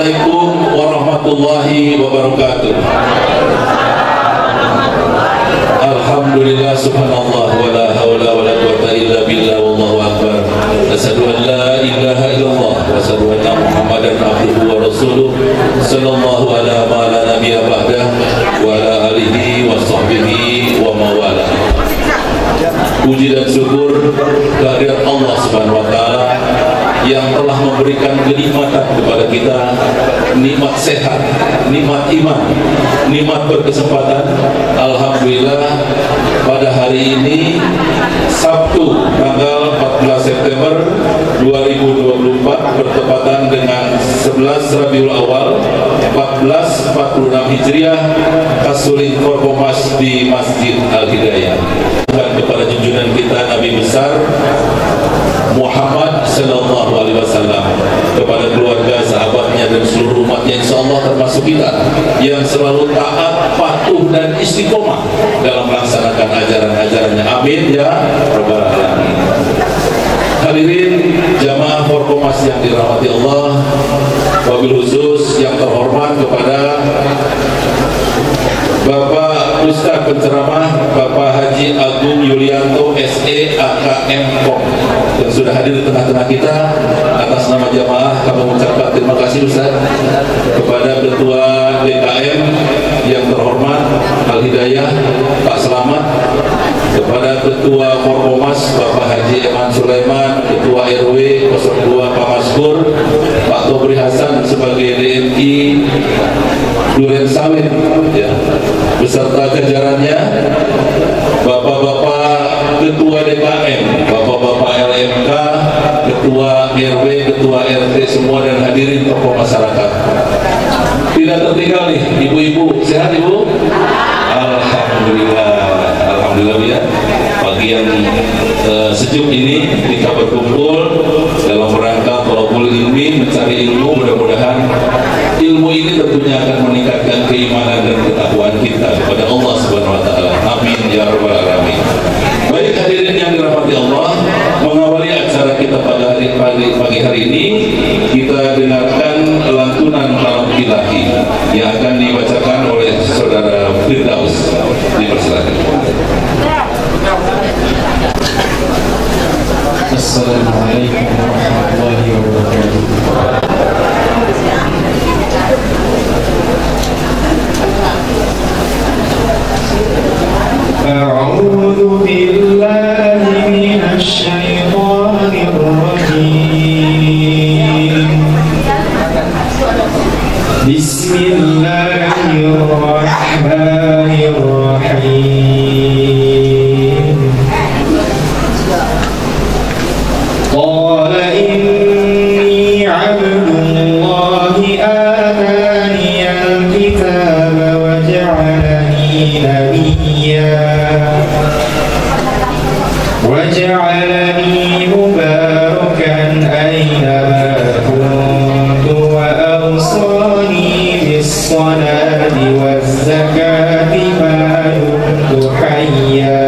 Assalamualaikum warahmatullahi wabarakatuh. Alhamdulillah, subhanallah, wa la hawla wa la quwwata illa billah, wallahu akbar. Asyhadu an la ilaha illallah wa asyhadu anna Muhammadan abduhu wa rasuluh sallallahu ala ma la nabiyya ba'dah wa ala alihi wa sahbihi wa mawala. Puji dan syukur kehadirat Allah Subhanahu wa taala yang telah memberikan kenikmatan kepada kita, nikmat sehat, nikmat iman, nikmat berkesempatan. Alhamdulillah, pada hari ini Sabtu tanggal 14 September 2024 bertepatan dengan 11 Rabiul Awal 1446 Hijriah, Kasulin Forkomas di Masjid Al-Hidayah. Dan kepada junjungan kita Nabi besar Muhammad sallallahu alaihi wasallam, kepada keluarga, sahabatnya dan seluruh umatnya, insyaallah termasuk kita yang selalu taat, patuh dan istiqomah dalam melaksanakan ajaran-ajarannya. Amin ya rabbal alamin. Hadirin jamaah Forkomas yang dirahmati Allah, wabil khusus yang terhormat kepada Bapak Ustaz penceramah Bapak Haji Agung Yulianto SE AKM Kom yang sudah hadir di tengah-tengah kita. Atas nama jamaah kami mengucapkan terima kasih Ustaz kepada Ketua DKM yang terhormat Al-Hidayah Pak Selamat, kepada Ketua Forkomas Bapak Haji Eman Sulaiman, Ketua RW 02 Pak Maskur, Pak Tobri Hasan sebagai DMI Duren Sawit ya, beserta jajarannya, Bapak-bapak Ketua DKM, Bapak-bapak LMK, Ketua RW, Ketua RT semua, dan hadirin tokoh masyarakat. Tidak tertinggal nih ibu-ibu, sehat ibu? Alhamdulillah, alhamdulillah ya. Pagi yang sejuk ini kita berkumpul dalam rangka thalabul ilmi, mencari ilmu. Mudah-mudahan ilmu ini tentunya akan meningkatkan keimanan dan ketakwaan kita kepada Allah Subhanahu wa taala. Amin ya rabbal alamin. Baik hadirin yang dirahmati Allah, mengawali acara kita pada pagi hari ini, kita dengarkan lantunan kalam ilahi yang akan dibacakan oleh saudara Firdaus. Dipersilakan. Assalamualaikum warahmatullahi wabarakatuh. أعوذ بالله من الشيطان الرجيم. بسم الله الرحمن الرحيم. قال إني عبد الله آتاني الكتاب وجعلني نبيا وجعلني مباركا أينما كنت وأوصاني بالصلاة والزكاة ما دمت حيا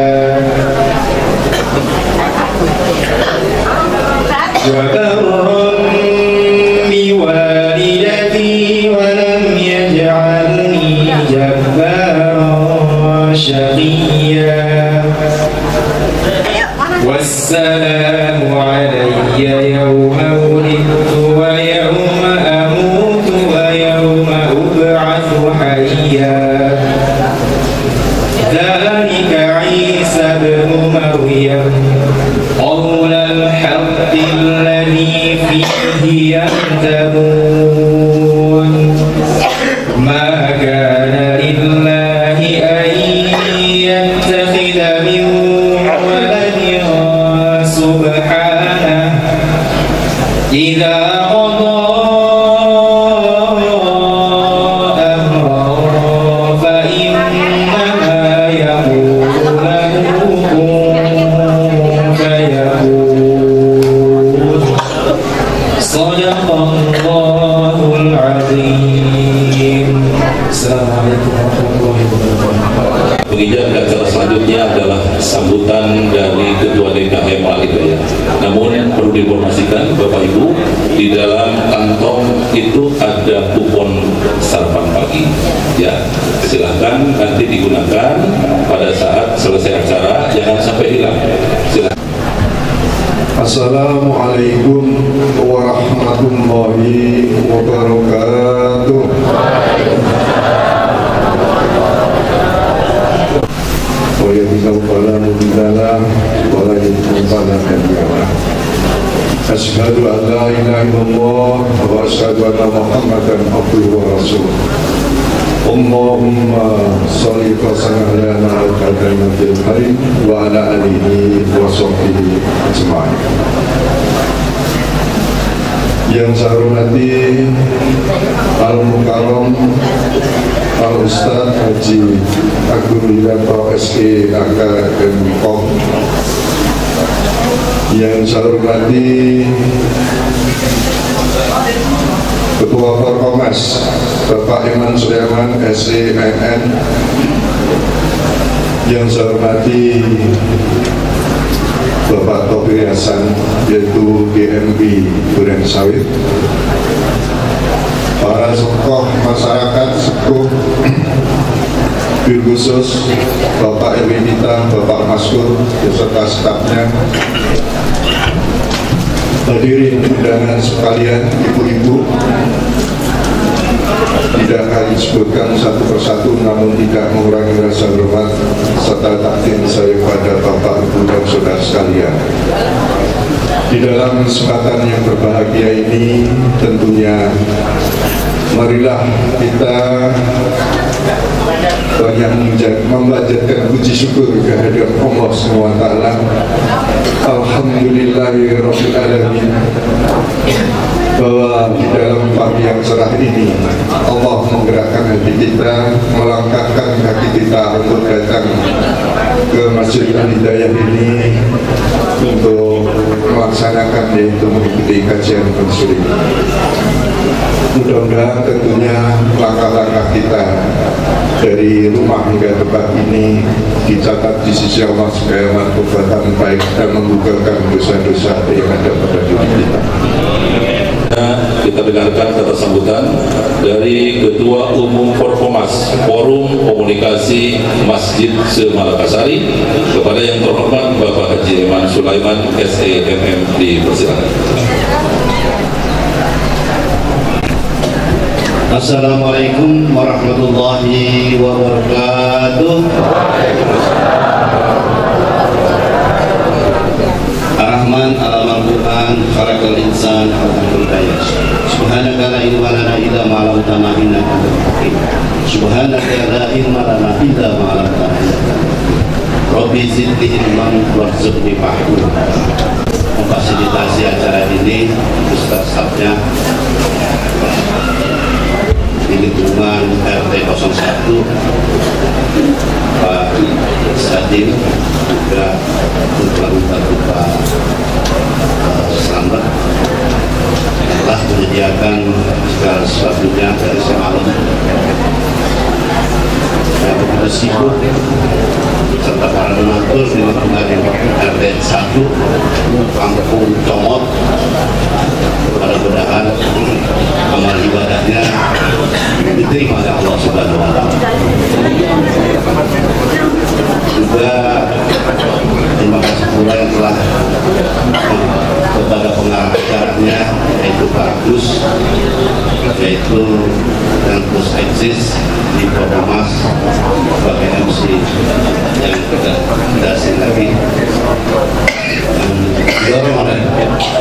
وبرا بوالدتي ولم يجعلني جبارا شقيا والسلام علي يوم ولدت ويوم أموت ويوم أبعث حيا ذلك عيسى ابن مريم قول الحق الذي فيه يمترون ما كان لله أن يتخذ من ولد سبحانه إذا قضى أمرا فإنما يقول له كن فيكون. صدق الله العظيم. Assalamualaikum warahmatullahi wabarakatuh. Penginjak acara selanjutnya adalah sambutan dari Ketua DKM Al-Hidayah. Namun perlu diinformasikan Bapak Ibu, di dalam kantong itu ada nanti digunakan pada saat selesai acara, jangan sampai hilang. Silakan. Assalamualaikum warahmatullahi wabarakatuh. Wa yadhillu fala mudilla wa la yudhillu fala hadiya lahu. Asyhadu an la ilaha illallah wa asyhadu anna Muhammadan abduhu wa rasuluh. Allahumma sholli wa sallim ala nabiyyil karim wa ala alihi wa sahbihi ajma'in. Yang saya hormati Al-Mukarram Al-Ustaz Haji Agung Wiranto SE Akademikong, yang saya hormati Ketua Forkomas Bapak Iman Sulaiman SENN, yang saya hormati Bapak Topir Hasan yaitu GMB Duren Sawit, para tokoh masyarakat sepuh, bil khusus Bapak Erwinita, Bapak Maskur beserta stafnya, hadirin undangan sekalian, ibu-ibu, tidak akan disebutkan satu persatu namun tidak mengurangi rasa hormat serta takdim saya pada Bapak, Ibu dan saudara sekalian. Di dalam kesempatan yang berbahagia ini tentunya marilah kita banyak memanjatkan puji syukur kehadirat Allah SWT. Alhamdulillahirabbil alamin, bahwa di dalam pagi yang cerah ini Allah menggerakkan hati kita, melangkahkan kaki kita untuk datang ke Masjid Al-Hidayah ini untuk melaksanakan, yaitu mengikuti kajian konseling. Mudah-mudahan tentunya langkah-langkah kita dari rumah hingga tempat ini dicatat di sisi Allah sebagai amal perbuatan baik dan menggugurkan dosa-dosa yang ada pada diri kita. Kita dengarkan kata sambutan dari Ketua Umum Forkomas Forum Komunikasi Masjid Se-Malakasari kepada yang terhormat Bapak Haji Iman Sulaiman SENN, dipersilakan. Assalamualaikum warahmatullahi wabarakatuh. Ar-Rahman Al-Amal Quran Khalaqal Insan Al-Hidayah. Subhanaka la ilma lana illa ma 'allamtana innaka antal hakim. Subhanaka la ilma lana illa ma 'allamtana. Rabbi zidni ilman warzuqni fahma. Memfasilitasi acara ini Ustaz Stafnya di lingkungan RT 01 Pak Sadim, juga Duta Pak Selamat yang telah menyediakan segala sesuatunya dari semalam yang begitu sibuk, serta para donatur di lingkungan RT 1 Kampung Comot. Mudah-mudahan amal ibadahnya diterima oleh Allah Subhanahu wa Ta'ala. Juga terima kasih pula yang telah kepada pengarah acaranya, yaitu Pak Agus, yaitu dan Gus Eksis di Forkomas sebagai MC yang tidak asing lagi, dan didorong oleh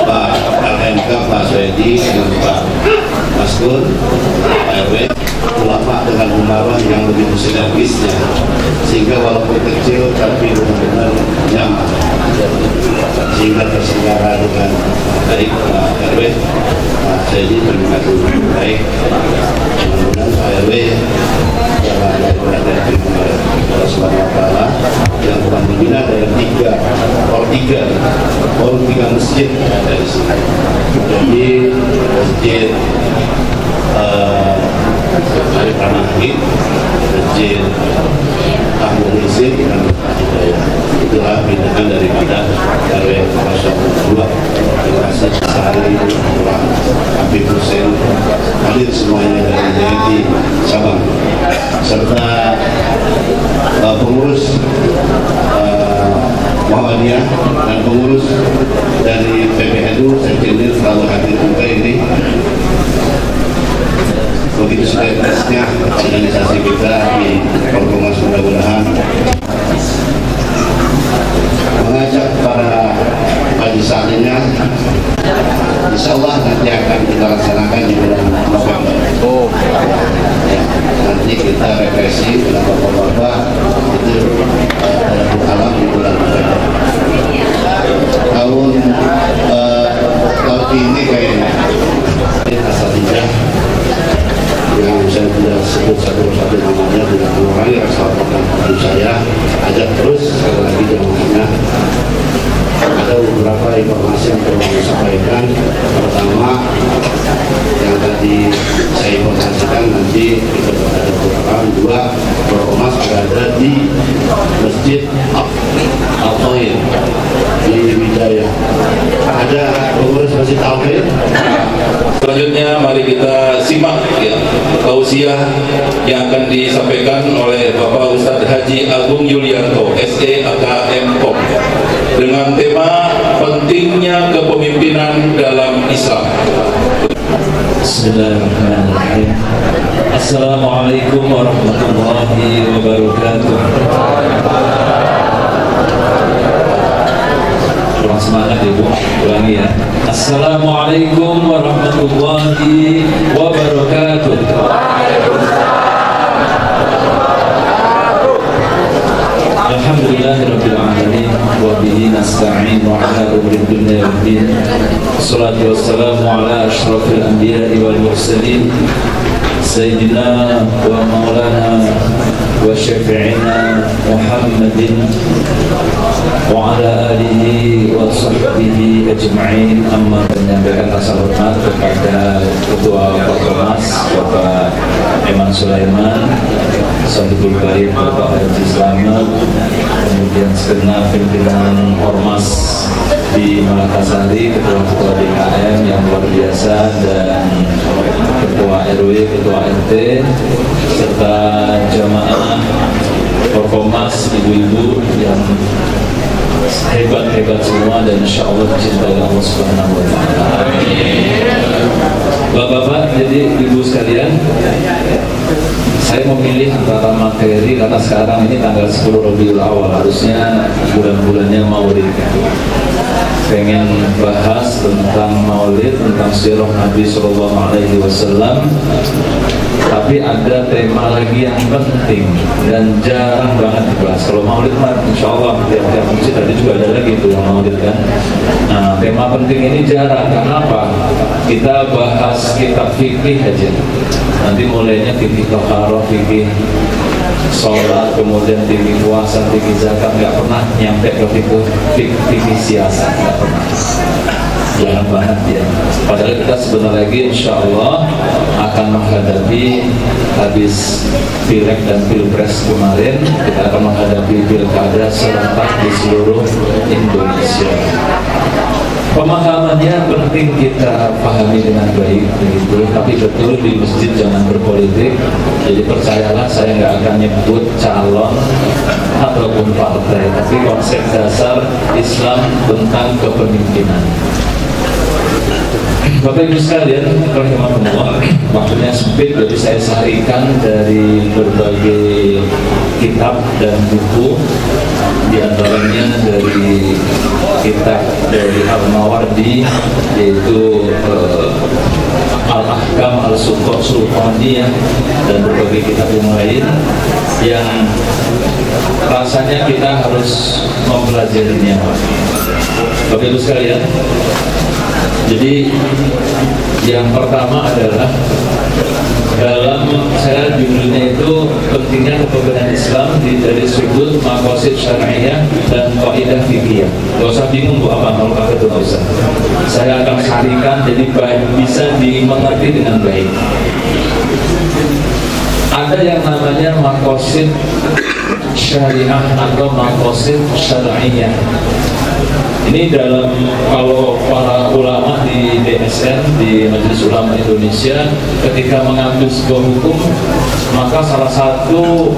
Pak LMK, Pak Soedi dengan Pak Maskur, Pak RW, ulama dengan umaran yang begitu sinergisnya, sehingga walaupun kecil tapi benar-benar nyaman, sehingga terselenggara dengan baik. Pak RW, Pak Soedi, terima kasih baik. Mudah-mudahan Pak RW dalam berada di Allah Subhanahu wa Ta'ala yang telah membina dari tiga masjid dari sini. Jadi masjid Arif Rahmahid, masjid Ahmad Izin dan Hidayah. Itulah binaan daripada RW 02. Terima kasih Sari, Habib Hussein, hadir semuanya dari DNI Sabang, serta pengurus Muhammadiyah dan pengurus dari PBNU Sentinel selalu hadir juga ini. Begitu suksesnya organisasi kita di Forkomas, mudah-mudahan mengajak para majelisnya, insya Allah nanti akan kita laksanakan di bulan November. Ya, nanti kita represi dengan bapak-bapak itu alam di bulan November. Tahun ini kayaknya asal tidak yang saya tidak sebut satu-satu namanya, tidak mengurangi rasa hormat untuk saya. Ajak terus sekali lagi jamaahnya. Ada beberapa informasi yang perlu saya sampaikan. Pertama, yang tadi saya informasikan nanti kita ada program. Dua, Forkomas berada di Masjid Al-Tauhid di Wijaya. Ada pengurus Masjid Al-Tauhid. Selanjutnya mari kita simak ya, tausiah yang akan disampaikan oleh Bapak Ustadz Haji Agung Yulianto, SE AKM Pom, dengan tema pentingnya kepemimpinan dalam Islam. Bismillahirrahmanirrahim. Assalamualaikum warahmatullahi wabarakatuh. Kurang semangat ibu, ulangi ya. Assalamualaikum warahmatullahi wabarakatuh. Alhamdulillahirabbil alamin wa bihi nasta'in wa ala umuri dunya waddin. Wassalatu wassalamu ala asyrafil anbiya'i wal mursalin sayyidina wa maulana wa syafi'ina Muhammadin wa ala alihi wa sahbihi ajma'in. Amma, menyampaikan rasa hormat kepada Ketua Forkomas Bapak Eman Sulaiman, Sahibul Baik Bapak Haji Slamet, kemudian segenap pimpinan Ormas di Malakasari, ketua-ketua DKM yang luar biasa, dan ketua RW, ketua RT, serta jamaah Forkomas, ibu-ibu yang hebat-hebat semua dan insya Allah dicintai Allah Subhanahu wa Ta'ala. Bapak-bapak, jadi ibu sekalian, saya memilih antara materi karena sekarang ini tanggal 10 Rabiul Awal, harusnya bulan-bulannya Maulid. Pengen bahas tentang Maulid, tentang sirah Nabi Sallallahu Alaihi Wasallam, tapi ada tema lagi yang penting dan jarang banget dibahas. Kalau Maulid mah insya Allah tiap-tiap masjid tadi juga ada lagi itu yang Maulid kan. Nah, tema penting ini jarang. Kenapa? Kita bahas kitab fikih aja. Nanti mulainya fikih toharoh, fikih sholat, kemudian fikih puasa, fikih zakat, nggak pernah nyampe ke fikih siasat, nggak pernah. Jarang banget ya. Padahal kita sebentar lagi insya Allah akan menghadapi, habis Pileg dan Pilpres kemarin, kita akan menghadapi pilkada serentak di seluruh Indonesia. Pemahamannya penting kita pahami dengan baik, begitu. Tapi betul di masjid jangan berpolitik. Jadi percayalah, saya nggak akan nyebut calon ataupun partai, tapi konsep dasar Islam tentang kepemimpinan. Bapak Ibu sekalian, rahimahumullah, waktunya sempit, jadi saya sarikan dari berbagai kitab dan buku, diantaranya dari kitab dari Al-Mawardi, yaitu Al-Ahkam Al-Sultaniyah, dan berbagai kitab yang lain yang rasanya kita harus mempelajarinya. Bapak Ibu sekalian, jadi yang pertama adalah dalam saya judulnya itu pentingnya kepemimpinan Islam dari sudut maqasid syar'iyyah dan kaidah fikih. Gak usah bingung bu apa kalau kata itu nggak usah. Saya akan sarikan jadi bisa dimengerti dengan baik. Ada yang namanya maqasid syariah atau maqasid syar'iyyah. Ini dalam, kalau para ulama di DSN, di Majelis Ulama Indonesia, ketika mengambil sebuah hukum, maka salah satu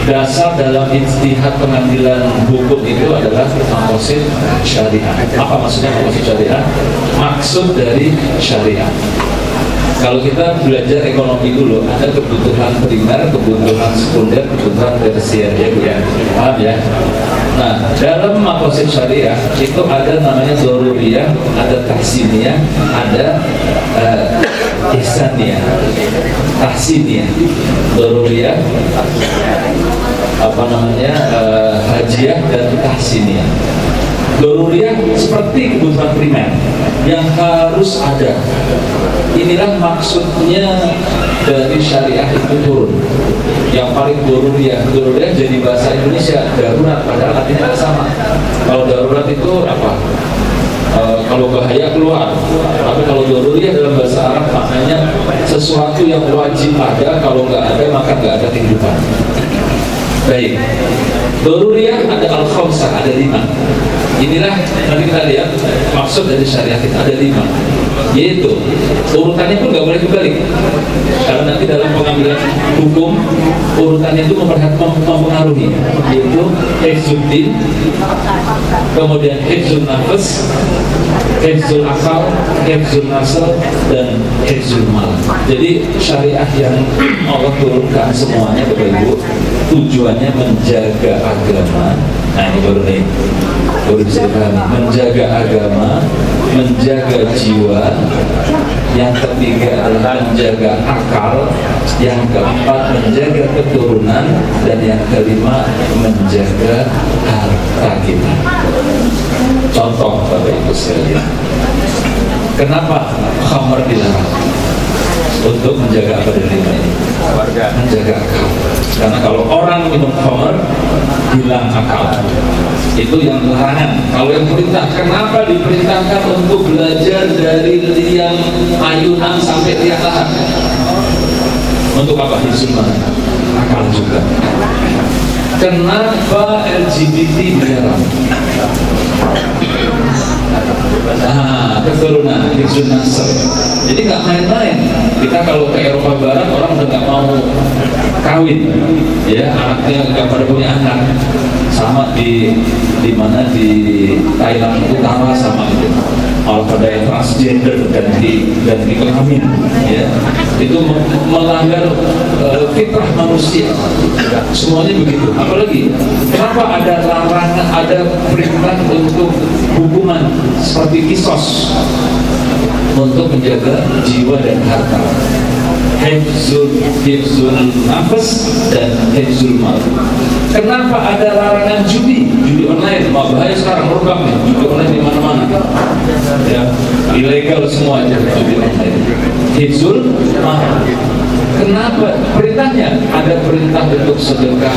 dasar dalam ijtihad pengambilan hukum itu adalah maqasid syariah. Apa maksudnya maqasid syariah? Maksud dari syariah. Kalau kita belajar ekonomi dulu, ada kebutuhan primer, kebutuhan sekunder, kebutuhan tersier, ya, paham ya? Nah, dalam maqasid syariah itu ada namanya dzaruriyah, ada tahsiniyah, ada ihsaniyah, tahsiniyah, dzaruriyah, hajiah dan tahsiniyah. Dzaruriyah seperti kebutuhan primer yang harus ada. Inilah maksudnya dari syariah itu turun. Yang paling dzaruriyah jadi bahasa Indonesia darurat, padahal artinya sama. Kalau darurat itu apa? Kalau bahaya keluar. Tapi kalau dzaruriyah dalam bahasa Arab maknanya sesuatu yang wajib ada, kalau nggak ada maka nggak ada kehidupan. Baik, dzaruriyah ada al-khamsah, ada 5. Inilah nanti kita lihat maksud dari syariat itu ada 5, yaitu urutannya pun nggak boleh kebalik, karena nanti dalam pengambilan hukum urutannya itu mempengaruhi, yaitu hifzuddin, kemudian hifzun nafas, hifzul akal, hifzul nasl, dan hifzul mal. Jadi syariah yang Allah turunkan semuanya Bapak Ibu tujuannya menjaga agama. Nah ini baru bisa dipahami, menjaga agama, menjaga jiwa. Yang ketiga adalah menjaga akal. Yang keempat menjaga keturunan. Dan yang kelima menjaga harta kita. Contoh Bapak Ibu sekalian, kenapa khamr dilarang? Untuk menjaga apa dari 5 ini? Menjaga akal. Karena kalau orang minum khamr hilang akal. Itu yang larangan. Kalau yang perintah, kenapa diperintahkan untuk belajar dari liang ayunan sampai liang lahat? Untuk apa? Hizul mana? Akal juga. Kenapa LGBT dilarang? Keturunan, hizul nasab. Jadi nggak main-main. Kita kalau ke Eropa Barat orang udah nggak mau kawin, ya anaknya nggak pada punya anak. Sama di mana di Thailand Utara sama itu. Kalau pada yang transgender dan di kelamin, ya itu melanggar fitrah manusia. Semuanya begitu. Apalagi kenapa ada larangan, ada perintah untuk hukuman seperti kisos untuk menjaga jiwa dan harta. Hifzul nafas dan hifzul mal. Kenapa ada larangan judi online? Mau bahaya sekarang merebak nih, judi online di mana-mana. Ya, ilegal semua aja judi online. Hifzul mal. Kenapa? Perintahnya ada perintah untuk sedekah,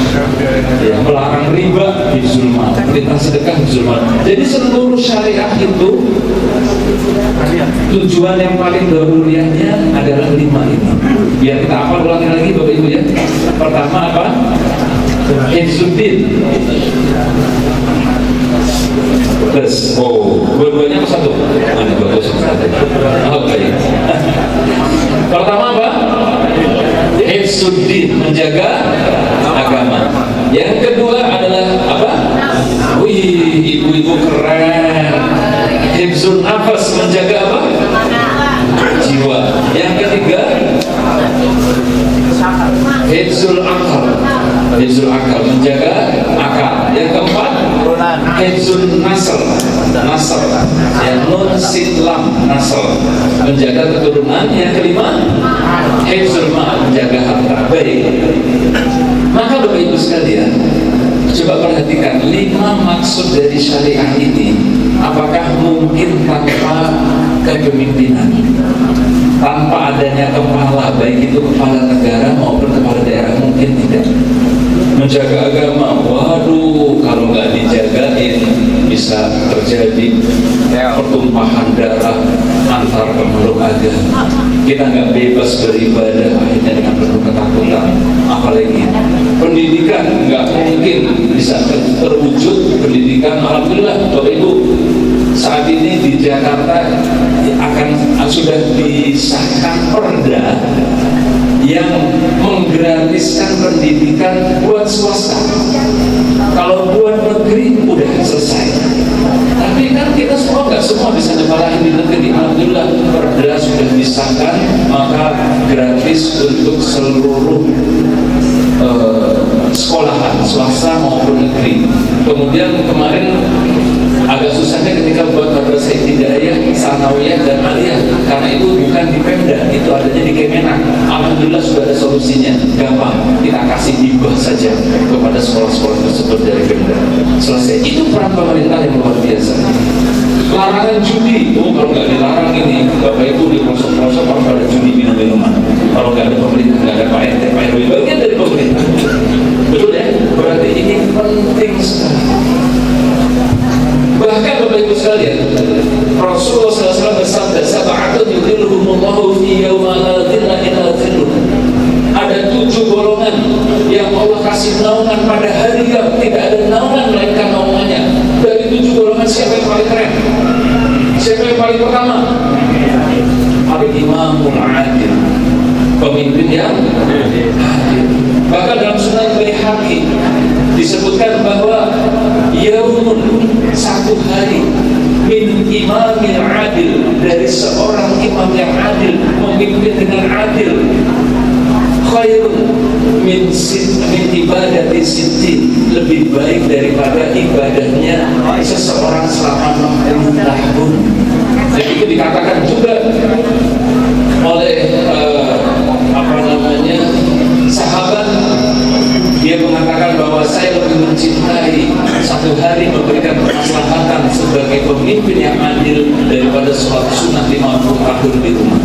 ya, melarang riba, hifzul mal. Perintah sedekah, hifzul mal. Jadi seluruh syariah itu tujuan yang paling dzaruriyahnya adalah 5 ini. Biar kita hafal, ulangi lagi Bapak Ibu ya. Pertama apa? Hifzuddin. Terus, dua-duanya apa satu? Ini bagus. Oke. Pertama apa? Hifzuddin, menjaga agama. Yang kedua adalah apa? Wih, ibu-ibu keren. Hifzul nafas, menjaga apa? Jiwa. Yang ketiga hifzul akal. Hifzul akal, menjaga akal. Yang keempat hifzul nasl. Yang nun sin lam, nasl, menjaga keturunan. Yang kelima hifzul mal, menjaga harta. Baik. Maka Bapak Ibu sekalian, coba perhatikan 5 maksud dari syariah ini. Apakah mungkin tanpa kepemimpinan, tanpa adanya kepala, baik itu kepala negara maupun kepala daerah? Mungkin tidak. Menjaga agama, waduh, kalau nggak dijagain bisa terjadi pertumpahan darah antar pemeluk agama. Kita nggak bebas beribadah, akhirnya dengan penuh ketakutan. Apalagi pendidikan nggak mungkin bisa terwujud. Pendidikan, alhamdulillah Bapak Ibu, saat ini di Jakarta sudah disahkan perda yang menggratiskan pendidikan buat semua bisa nyekolahin di negeri. Alhamdulillah perda sudah disahkan, maka gratis untuk seluruh sekolahan swasta maupun negeri. Kemudian kemarin agak susahnya ketika buat madrasah ibtidaiyah, sanawiyah dan aliyah, karena itu bukan di Pemda, itu adanya di Kemenak. Alhamdulillah sudah ada solusinya, gampang, kita kasih hibah saja kepada sekolah-sekolah tersebut dari Pemda. Selesai. Itu peran pemerintah yang luar biasa. Larangan judi, kalau nggak dilarang ini, Bapak Ibu di pelosok-pelosok orang pada judi minum-minuman. Kalau nggak ada pemerintah, nggak ada Pak RT, Pak RW, bagian dari pemerintah. Betul ya? Berarti ini penting sekali. Bahkan Bapak Ibu sekalian, Rasulullah SAW bersabda, "Sab'atun yudhilluhumullahu fi yawma la dhilla illa dhilluh." Ada 7 golongan yang Allah kasih naungan pada hari yang tidak ada naungan melainkan naungannya. Dari 7 golongan siapa yang paling keren? Siapa yang paling pertama? Al-Imamul Adil, pemimpin yang adil. Bahkan dalam Sunan Baihaqi disebutkan bahwa yaumun, satu hari, min imamil adil, dari seorang imam yang adil, memimpin dengan adil, khairun min ibadati sittin, lebih baik daripada ibadahnya seseorang selama 60 tahun. Jadi itu dikatakan juga oleh sahabat, dia mengatakan bahwa saya lebih mencintai satu hari memberikan kemaslahatan sebagai pemimpin yang adil daripada sholat sunnah 50 tahun di rumah.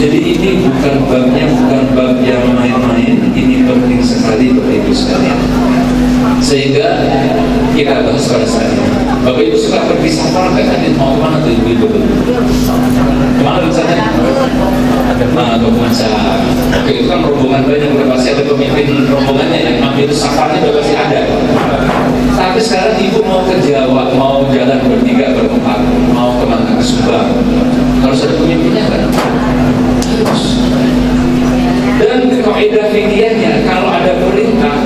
Jadi ini bukan babnya, bukan bab yang main-main, ini penting sekali Bapak Ibu sekalian. Sehingga kita bahas pada saat ini. Bapak Ibu suka pergi safar nggak? Tadi mau kemana tuh Ibu? Kemana misalnya? Nah, ke Puncak. Oke, itu kan rombongan banyak, udah pasti ada pemimpin rombongannya yang ambil safarnya udah pasti ada. Tapi sekarang Ibu mau ke Jawa, mau jalan bertiga, berempat, mau kemana? Ke Subang, harus ada pemimpinnya kan? Harus. Dan kaidah fikihnya, kalau ada perintah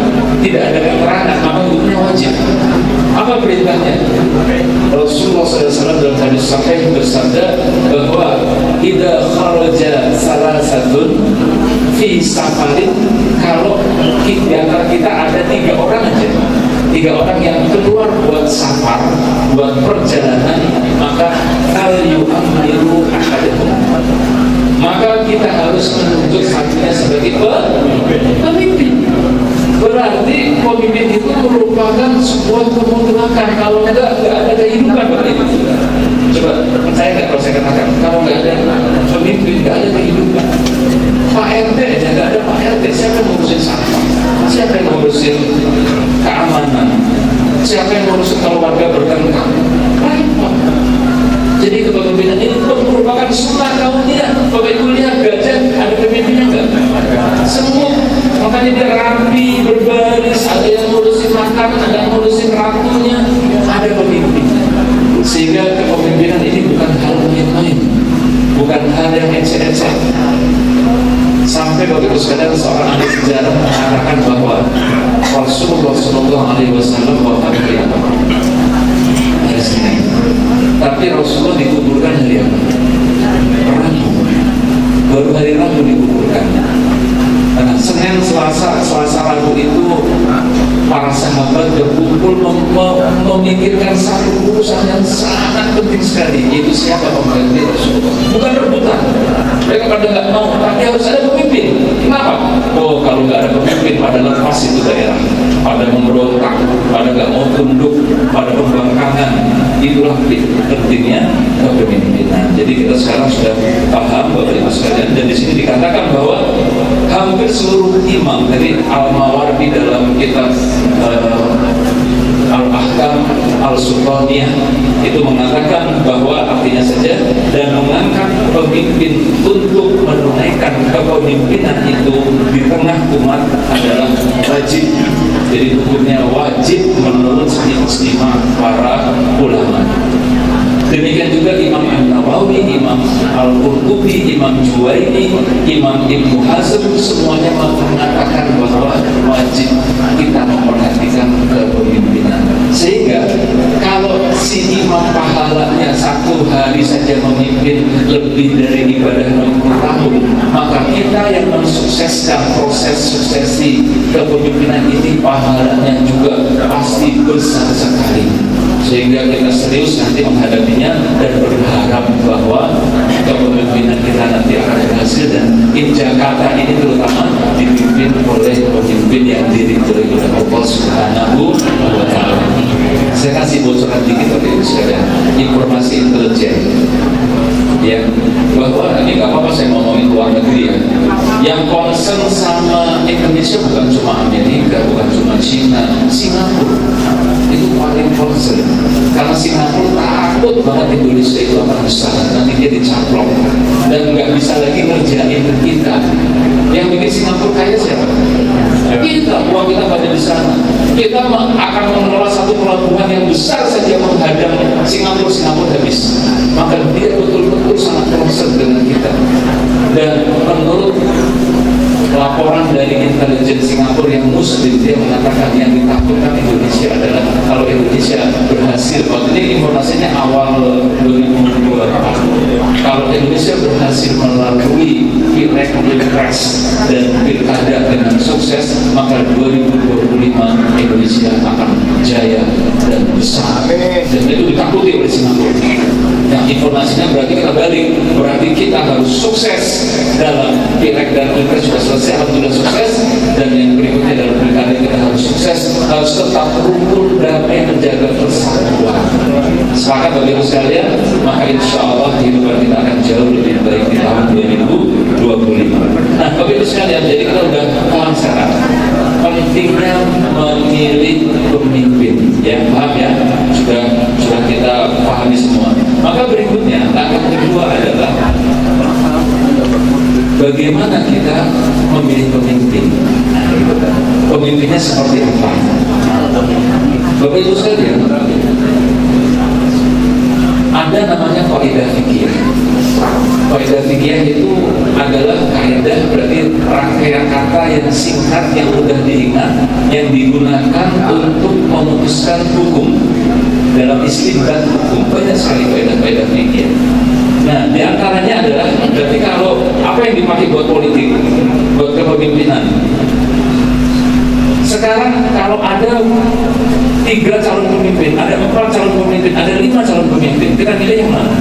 tidak ada keterangan, maka hukumnya wajib. Apa perintahnya? Rasulullah SAW dalam hadis sahih bersabda bahwa idza kharaja salasatun fi safarin, kalau di antara kita ada 3 orang aja, 3 orang yang keluar buat safar, buat perjalanan, maka al-yu'amiru ahadakum, maka kita harus menunjuk satunya sebagai pemimpin. Berarti pemimpin itu merupakan sebuah kemutlakan. Kalau enggak ada kehidupan berarti itu. Coba percaya nggak kalau saya katakan, kalau nggak ada pemimpin, nggak ada kehidupan. Pak RT aja nggak ada Pak RT, siapa yang ngurusin sampah? Siapa yang ngurusin keamanan? Siapa yang ngurusin kalau warga bertengkar? Repot. Jadi kepemimpinan ini merupakan sunnah kauniyah. Bapak Ibu lihat gajah, ada pemimpinnya nggak? Semua. Makanya dia rapi, berbaris, ada yang ngurusin makan, ada yang ngurusin ratunya, ada pemimpin. Sehingga kepemimpinan ini bukan hal main-main, bukan hal yang ecek-ecek. Sampai begitu sekalian seorang ahli sejarah mengatakan bahwa Rasulullah SAW wafat hari apa? Hari Senin. Tapi Rasulullah dikuburkan hari apa? Rabu. Baru hari Rabu dikuburkan. Nah, Senin, Selasa, Rabu itu para sahabat berkumpul memikirkan satu urusan yang sangat penting sekali, yaitu siapa pemimpin Rasulullah. Bukan rebutan. Mereka pada nggak mau, tapi harus ada pemimpin. Kenapa? Oh, kalau nggak ada pemimpin, pada lepas itu daerah, pada memberontak, pada nggak mau tunduk, pada pembangkangan. Itulah pentingnya kepemimpinan. Jadi kita sekarang sudah paham Bapak Ibu sekalian, dan di sini dikatakan bahwa hampir seluruh imam dari Al-Mawardi dalam kitab Al-Ahkam Al-Sultaniyah itu mengatakan bahwa artinya saja, dan mengangkat pemimpin untuk menunaikan kepemimpinan itu di tengah umat adalah wajib. Jadi hukumnya wajib menurut ijma para ulama. Demikian juga Imam An-Nawawi, Imam Al-Qurtubi, Imam Juwaini, Imam Ibnu Hazm, semuanya mengatakan bahwa wajib kita memperhatikan kepemimpinan. Sehingga kalau si imam pahalanya satu hari saja memimpin lebih dari ibadah 60 tahun, maka kita yang mensukseskan proses suksesi kepemimpinan ini pahalanya juga pasti besar sekali. Sehingga kita serius nanti menghadapinya dan berharap bahwa kepemimpinan kita nanti akan berhasil, dan di Jakarta ini terutama dipimpin oleh pemimpin yang diridhoi oleh Allah Subhanahu wa Ta'ala. Saya kasih bocoran dikit Bapak Ibu sekalian, informasi intelijen ya, bahwa ini nggak apa-apa saya ngomongin luar negeri ya, yang concern sama Indonesia bukan cuma Amerika, bukan cuma China, Singapura itu paling concern, karena Singapura takut banget Indonesia itu akan besar, nanti dia dicaplok dan nggak bisa lagi ngerjain kita. Yang bikin Singapura kaya siapa? Kita, uang kita pada di sana. Kita akan mengelola satu pelabuhan yang besar saja menghadang Singapura habis. Maka dia betul-betul sangat concern dengan kita. Dan menurut laporan dari intelijen Singapura yang muslim, dia mengatakan yang ditakutkan Indonesia adalah kalau Indonesia berhasil, waktu ini informasinya awal 2024, kalau Indonesia berhasil melalui Pileg, Pilpres dan Pilkada dengan sukses, maka 2025 Indonesia akan jaya dan besar. Dan itu ditakuti oleh Singapura. Yang informasinya berarti kita balik, berarti kita harus sukses dalam Pileg dan Pilpres sudah selesai, alhamdulillah sukses, dan yang berikutnya dalam Pilkada kita harus sukses, harus tetap rukun, damai, menjaga persatuan. Sepakat Bapak Ibu sekalian, maka insya Allah kehidupan kita akan jauh lebih baik di tahun 2025. Nah Bapak Ibu sekalian, jadi kita udah paham sekarang pentingnya memilih pemimpin, ya paham ya, sudah kita pahami semua. Maka berikutnya langkah kedua adalah bagaimana kita memilih pemimpin. Nah, pemimpinnya seperti apa? Bapak Ibu sekalian, ada namanya kaidah fikih. Kaidah fikih itu adalah kaidah, berarti rangkaian kata yang singkat, yang mudah diingat, yang digunakan untuk memutuskan hukum dalam istinbat hukum. Banyak sekali kaidah-kaidah fikih. Nah, diantaranya adalah berarti kalau apa yang dipakai buat politik, buat kepemimpinan. Sekarang kalau ada 3 calon pemimpin, ada 4 calon pemimpin, ada 5 calon pemimpin, kita pilih yang mana?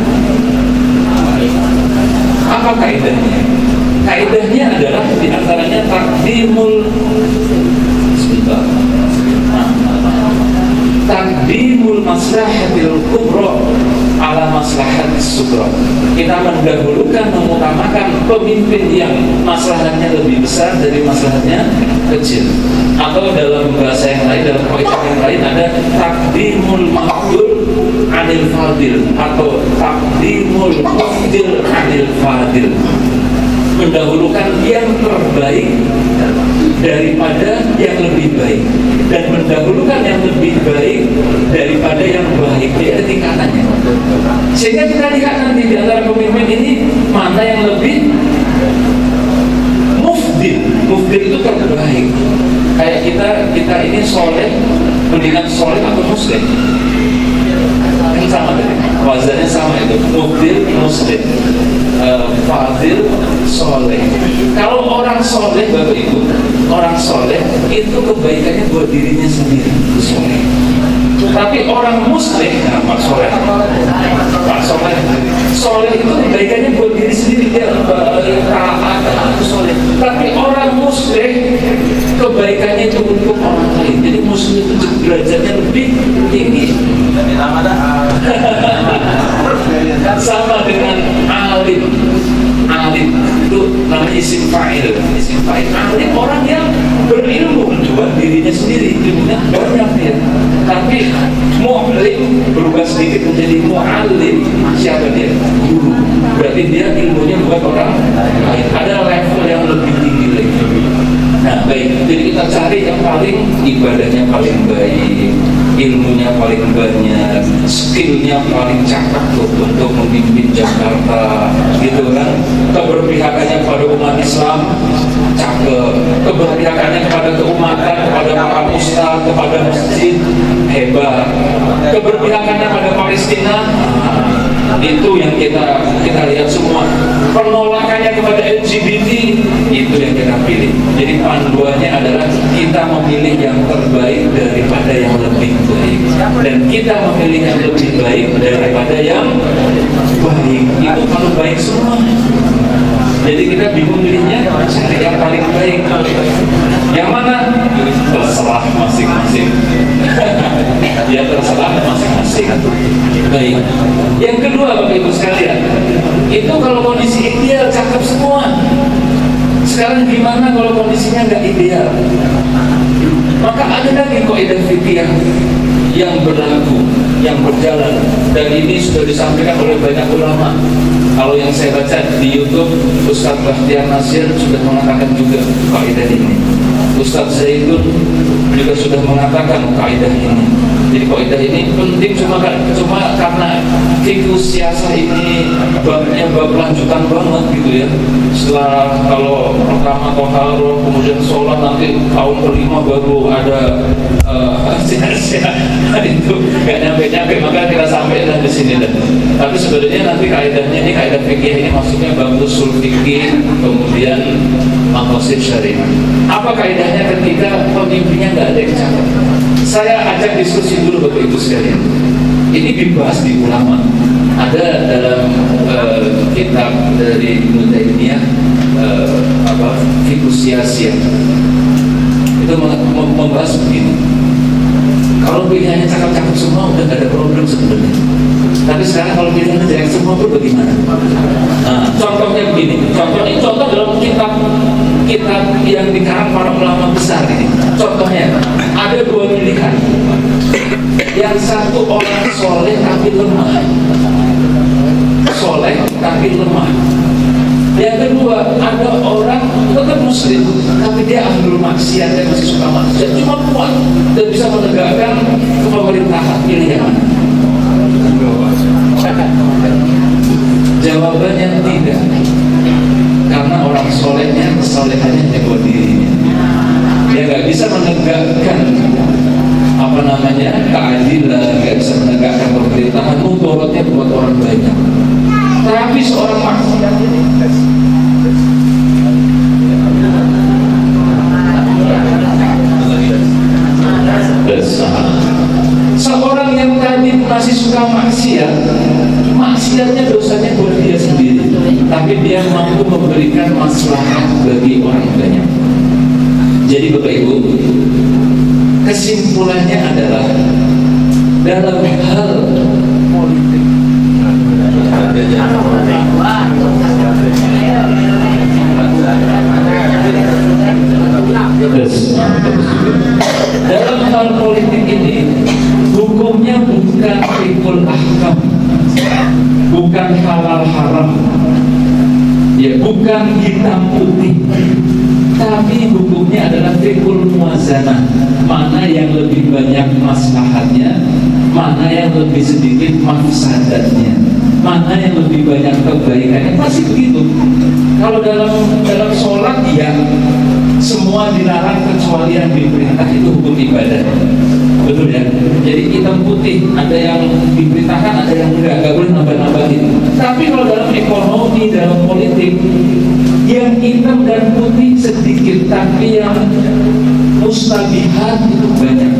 Apa kaidahnya? Kaidahnya adalah diantaranya takdimul maslahatil kubra ala maslahatis sugra. Kita mendahulukan, mengutamakan pemimpin yang maslahatnya lebih besar dari maslahatnya kecil. Atau dalam bahasa yang lain, dalam kaidah yang lain ada takdimul mafdul anil fadil, atau takdimul mafdil anil fadil, mendahulukan yang terbaik daripada yang lebih baik, dan mendahulukan yang lebih baik daripada yang baik. Dia ada tingkatannya, sehingga kita lihat nanti di antara pemimpin ini mana yang lebih mufdil. Mufdil itu terbaik. Kayak kita ini soleh, mendingan soleh atau muslim, ini sama tadi, wazannya sama itu, mufdil muslim, fadil soleh. Kalau orang soleh Bapak Ibu, orang soleh itu kebaikannya buat dirinya sendiri, itu soleh. Tapi orang muslim, nah, Pak soleh, soleh itu kebaikannya buat diri sendiri, dia taat, itu soleh. Tapi orang muslim kebaikannya itu untuk orang lain. Jadi muslim itu derajatnya lebih tinggi. Sama dengan alim. Alim itu namanya isim fa'il. Isim fa'il, alim orang yang berilmu buat dirinya sendiri, ilmunya banyak dia. Tapi mu'lim berubah sedikit menjadi mu'alim. Siapa dia? Guru. Berarti dia ilmunya buat orang lain. Ada level yang lebih tinggi lagi. Nah baik, jadi kita cari yang paling ibadahnya paling baik, ilmunya paling banyak, skillnya paling cakep untuk memimpin Jakarta, gitu kan? Keberpihakannya pada umat Islam cakep, keberpihakannya kepada keumatan, kepada para ustaz, kepada masjid hebat, keberpihakannya pada Palestina itu yang kita lihat semua. Penolakannya kepada LGBT itu yang kita pilih. Jadi panduannya adalah kita memilih yang terbaik daripada yang lebih baik, dan kita memilih yang lebih baik daripada yang baik. Itu kalau baik semua. Jadi kita bingung pilihnya, cari yang paling baik. Yang mana? Terserah masing-masing. Ya terserah masing-masing. Baik. Yang kedua, Bapak Ibu sekalian, itu kalau kondisi ideal cakep semua. Sekarang gimana kalau kondisinya nggak ideal? Maka ada lagi kaidah fikih yang berlaku, yang berjalan, dan ini sudah disampaikan oleh banyak ulama. Kalau yang saya baca di YouTube, Ustadz Bahtiar Nasir sudah mengatakan juga kaidah ini. Ustadz Zaidun juga sudah mengatakan kaidah ini. Jadi kaidah ini penting cuma karena fikih siasah ini babnya bab lanjutan banget gitu ya. Setelah kalau pertama toharoh, kemudian sholat, nanti tahun kelima baru ada siasah itu nggak nyampe, maka kita sampai di sini dan. Tapi sebenarnya nanti kaidahnya ini kaidah fikih ini maksudnya bab usul fikih, kemudian maqasid syariah. Apa kaidahnya ketika pemimpinnya nggak ada yang cakap? Saya ajak diskusi dulu Bapak Ibu sekalian. Ini dibahas di ulama. Ada dalam kitab dari Ibnu Taimiyah Fiqh Siyasiyah. Itu membahas begini. Kalau pilihannya cakap-cakap semua udah gak ada problem sebenarnya. Tapi sekarang kalau pilihannya jelek semua itu bagaimana? Nah, contohnya begini. Contoh dalam kitab yang dikarang para ulama besar ini. Contohnya ada dua pilihan. Yang satu orang soleh tapi lemah. Soleh tapi lemah. Yang kedua, ada orang tetap muslim tapi dia ahlul maksiat, dia masih suka maksiat, cuma kuat dan bisa menegakkan pemerintahan. Pilih yang mana? Jawabannya tidak. Karena orang solehnya, kesolehannya jago dirinya. Dia nggak bisa menegakkan keadilan, nggak bisa menegakkan pemerintahan, mudaratnya buat orang banyak. Tapi seorang maksiat ini seorang yang tadi masih suka maksiatnya dosanya buat dia sendiri, tapi dia mampu memberikan maslahat bagi orang banyak. Jadi Bapak Ibu, kesimpulannya adalah dalam hal politik dalam hal politik ini hukumnya bukan fikul ahkam, bukan halal haram, ya bukan hitam putih, tapi hukumnya adalah fikul muwazanah. Mana yang lebih banyak maslahatnya, mana yang lebih sedikit mafsadatnya, mana yang lebih banyak kebaikannya. Pasti begitu. Kalau dalam sholat ya semua dilarang kecuali yang diperintah, itu hukum ibadah. Betul ya? Jadi hitam putih, ada yang diperintahkan, ada yang enggak boleh nambah-nambahin. Tapi kalau dalam ekonomi, dalam politik, yang hitam dan putih sedikit, tapi yang mustabihat itu banyak,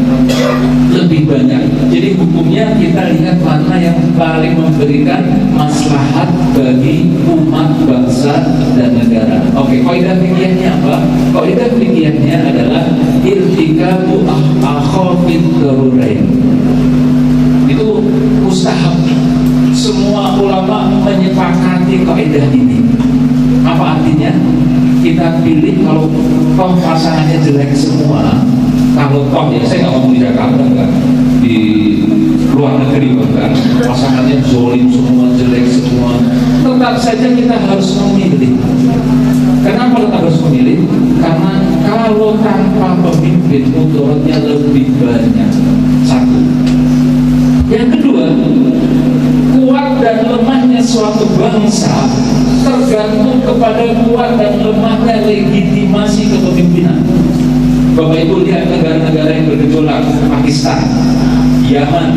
lebih banyak. Jadi hukumnya kita lihat mana yang paling memberikan maslahat bagi umat, bangsa, dan negara. Oke, kaidah fikihnya apa? Kaidah fikihnya adalah irtikabu akhafid darurain. Itu mustahab. Semua ulama menyepakati kaidah ini. Apa artinya? Kita pilih kalau toh pasangannya jelek semua. Kalau toh ya, saya nggak ngomong di Jakarta kan, di luar negeri bahkan pasangannya zolim semua, jelek semua, tetap saja kita harus memilih. Kenapa kita harus memilih? Karena kalau tanpa pemimpin mudaratnya lebih banyak. Satu. Yang kedua, kuat dan lemahnya suatu bangsa tergantung kepada kuat dan lemahnya legitimasi kepemimpinan. Bapak Ibu lihat negara-negara yang bergejolak, Pakistan Yaman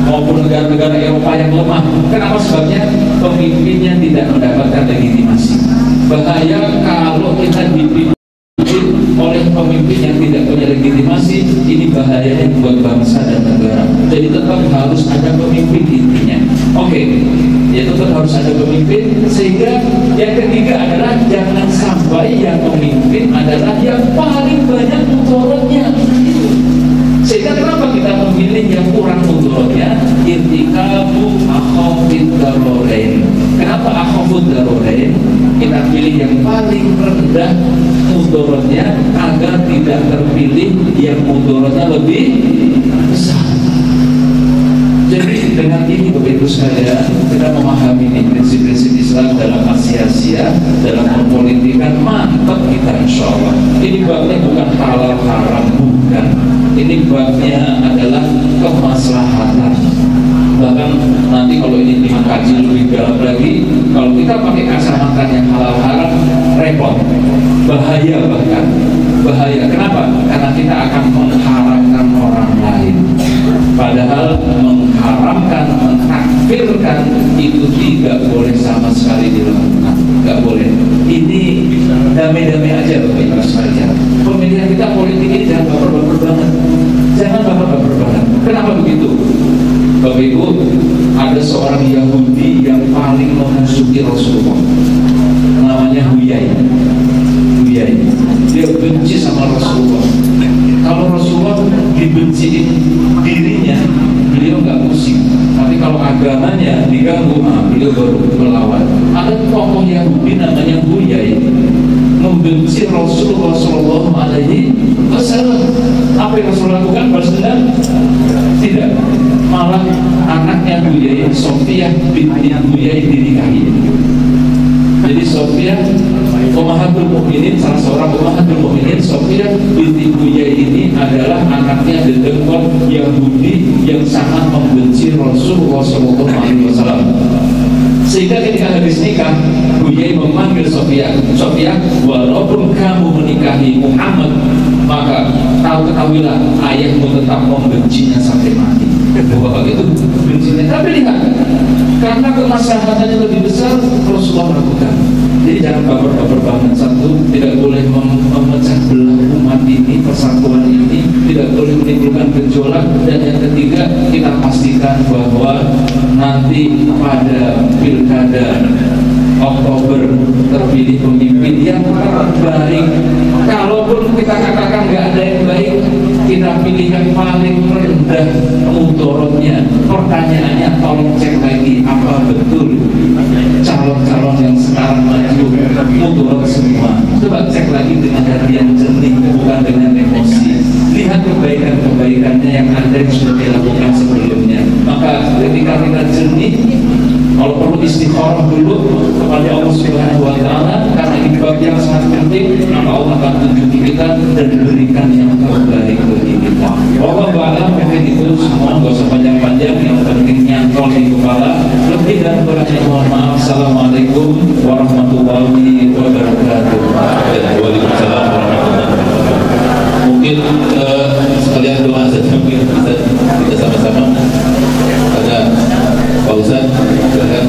maupun negara-negara Eropa yang lemah. Kenapa? Sebabnya pemimpinnya tidak mendapatkan legitimasi. Bahaya kalau kita dipimpin oleh pemimpin yang tidak punya legitimasi. Ini bahayanya buat bangsa dan negara. Jadi tetap harus ada pemimpin intinya. Oke, ya tetap harus ada pemimpin. Sehingga yang ketiga adalah jangan sampai yang memimpin adalah yang paling banyak mudaratnya. Sehingga kenapa kita memilih yang kurang mudaratnya? Irtikabu akhafid dararain. Kenapa akhafid dararain? Kita pilih yang paling rendah mudaratnya agar tidak terpilih yang mudaratnya lebih besar. Jadi dengan ini Bapak Ibu sekalian, kita memahami ini prinsip-prinsip Islam dalam asia-asia, dalam perpolitikan, mantap kita insya Allah. Ini babnya bukan halal haram, bukan. Ini babnya adalah kemaslahatan. Bahkan nanti kalau ini dikaji lebih dalam lagi, kalau kita pakai kacamata yang halal haram, repot, bahaya, bahkan bahaya. Kenapa? Karena kita akan mengharamkan orang lain. Padahal mengharamkan, mentakfirkan itu tidak boleh sama sekali dilakukan. Tidak boleh. Ini damai-damai aja Bapak Ibu sekalian. Pemilihan kita politik ini jangan baper-baper banget. Jangan baper-baper banget. Kenapa begitu? Bapak Ibu, ada seorang Yahudi yang paling memusuhi Rasulullah. Namanya Huyai. Dia benci sama Rasulullah. Kalau Rasulullah dibenci dirinya, beliau nggak pusing. Tapi kalau agamanya diganggu, beliau baru melawan. Ada tokoh Yahudi namanya Huyai membenci Rasulullah Shallallahu Alaihi Wasallam. Apa yang Rasulullah lakukan? Balas dendam? Tidak. Malah anaknya Huyai, Sofiyah binti Huyai, dinikahi. Jadi Sofiyah Ummahatul Mukminin, salah seorang Ummahatul Mukminin, Sofiyah binti Huyai ini adalah anaknya dedengkot Yahudi yang sangat membenci Rasulullah SAW. Sehingga ketika habis nikah, Huyai memanggil Sofiyah, walaupun kamu menikahi Muhammad, maka ketahuilah ayahmu tetap membencinya sampai mati. Bapak itu bencinya, tapi lihat, karena kemaslahatannya lebih besar, Rasulullah melakukan. Jadi jangan baper-baper banget. Satu, tidak boleh memecah belah umat ini, persatuan ini, tidak boleh menimbulkan gejolak. Dan yang ketiga, kita pastikan bahwa nanti pada pilkada Oktober terpilih pemimpin yang terbaik. Kalaupun kita katakan nggak ada yang baik, kita pilih yang paling rendah mudaratnya. Pertanyaannya, tolong cek lagi apa betul calon-calon yang sekarang maju mudarat semua. Coba cek lagi dengan hati yang jernih, bukan dengan emosi. Lihat kebaikan-kebaikannya yang ada yang sudah dilakukan sebelumnya. Maka ketika kita jernih, kalau perlu istikharah dulu kepada Allah Subhanahu wa Ta'ala, karena ini bab yang sangat penting, maka Allah akan tunjuki kita dan berikan yang terbaik bagi kita. Allah ba'alam, mungkin itu semua, gak usah panjang-panjang, yang penting nyantol di kepala. Lebih dan kurangnya mohon maaf. Assalamualaikum warahmatullahi wabarakatuh. Waalaikumsalam warahmatullahi wabarakatuh. Mungkin sekalian doa saja, mungkin kita sama-sama. Ada Pak Ustaz, silakan.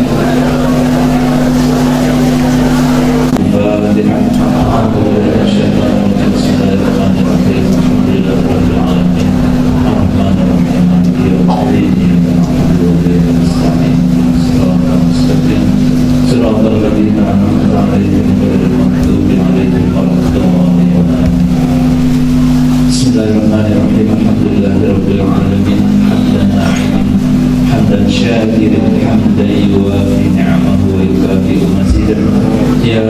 Bismillahirrahmanirrahim. Alhamdulillahirabbil alamin. Hamdan syakiran hamdan yuwafi ni'amahu wa yukafi'u mazidah. Ya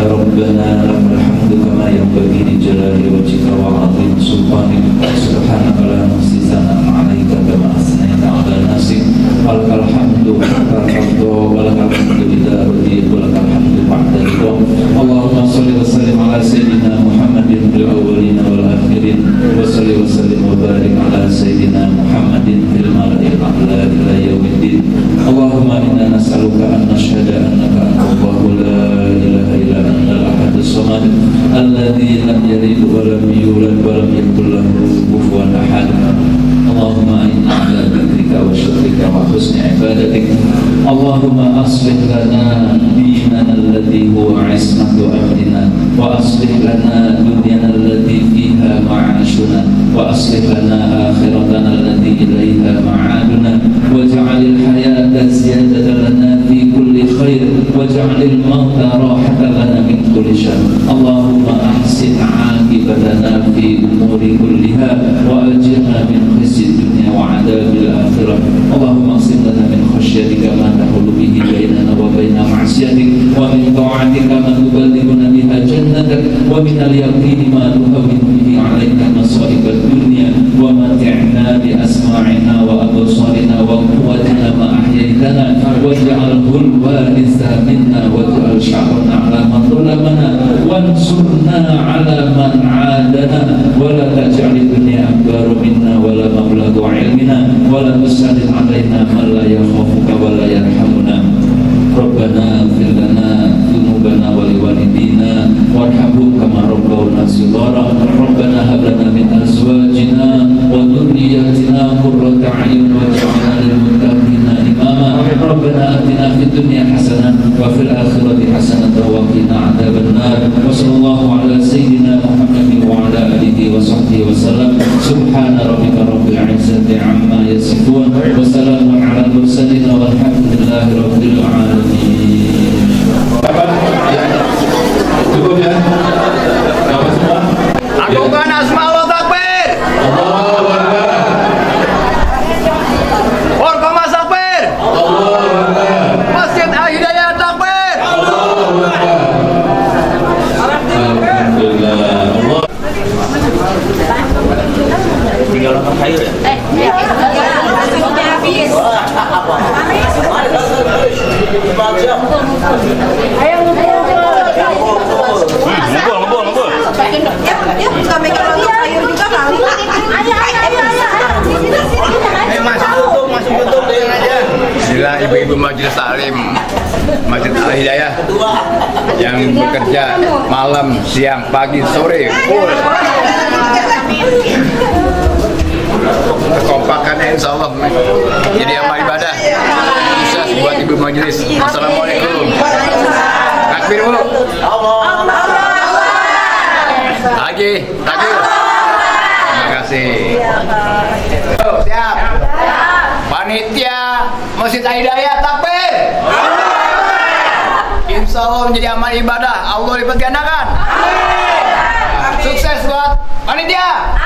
Rabbana lakal hamdu kama yanbaghi li jalali wajhika wa 'azimi sultanik. Subhanaka la nuhsi sana'an 'alaika kama asnaita 'ala nafsik. Walakal hamdu hatta tarda wa lakal hamdu idza radita wa lakal hamdu ba'da ridha. Allahumma shalli wa sallim ala sayyidina Muhammadin fil awwalin wal akhirin wa salli wa sallim wa barik ala sayyidina Muhammadin fil mala'il a'la ila yaumiddin. Allahumma inna nas'aluka an nashhada annaka Allahu la ilaha illa anta al-ahadus samad alladzi lam yalid wa lam yulad wa lam yakul lahu kufuwan ahad. Allahumma inna حسن عبادتك. اللهم أصلح لنا ديننا الذي هو عصمة أمرنا، وأصلح لنا دنيانا التي فيها معاشنا، وأصلح لنا آخرتنا التي إليها معادنا، واجعل الحياة زيادة لنا في كل خير، واجعل الموت راحة لنا من كل شر. اللهم أحسن عاقبتنا في أمور كلها، وأجرنا من خزي الدنيا وعذاب الآخرة. اللهم اقسم لنا من خشيتك ما تحول به بيننا وبين معصيتك، ومن طاعتك ما تبلغنا بها جنتك، ومن اليقين ما تهون به علينا مصائب الدنيا، ومتعنا بأسماعنا وأبصارنا وقوتنا ما أحييتنا، واجعله الوارث منا، واجعل شعرنا على من ظلمنا، وانصرنا على من عادنا، ولا تجعل الدنيا أكبر منا ولا مبلغ علمنا، ولا تسلط علينا من لا يخافك ولا يرحمنا. ربنا اغفر لنا ذنوبنا ولوالدينا وارحمهم كما ربونا صغارا. ربنا هب لنا من أزواجنا وذرياتنا قرة أعين واجعلنا للمتقين إماما. ربنا آتنا في الدنيا حسنة وفي الآخرة حسنة وقنا عذاب النار. وصلى الله على سيدنا محمد وعلى آله وصحبه وسلم. سبحان ربك رب العزة عما يصفون، وسلام على المرسلين، والحمد لله رب العالمين. Cukup ya? Dapat semua? Agungkan asma Allah takbir. Allahu Akbar. Orkomas takbir. Allahu Akbar. Masjid Al-Hidayah takbir. Allahu Akbar. Alhamdulillah. Allah. Tinggal makan sayur ya? Habis. Ngebul. Ya, buka megang untuk sayur juga kali. Masuk YouTube deh aja. Inilah ibu-ibu majelis taklim Masjid Al-Hidayah yang bekerja malam, siang, pagi, sore, full. Kekompakannya insya Allah jadi amal ibadah. Sukses buat ibu majelis. Assalamualaikum. Takbir dulu. Lagi. Terima kasih. Siap. Panitia Masjid Al-Hidayah takbir. Insya Allah menjadi amal ibadah. Allah lipat gandakan. Sukses buat panitia.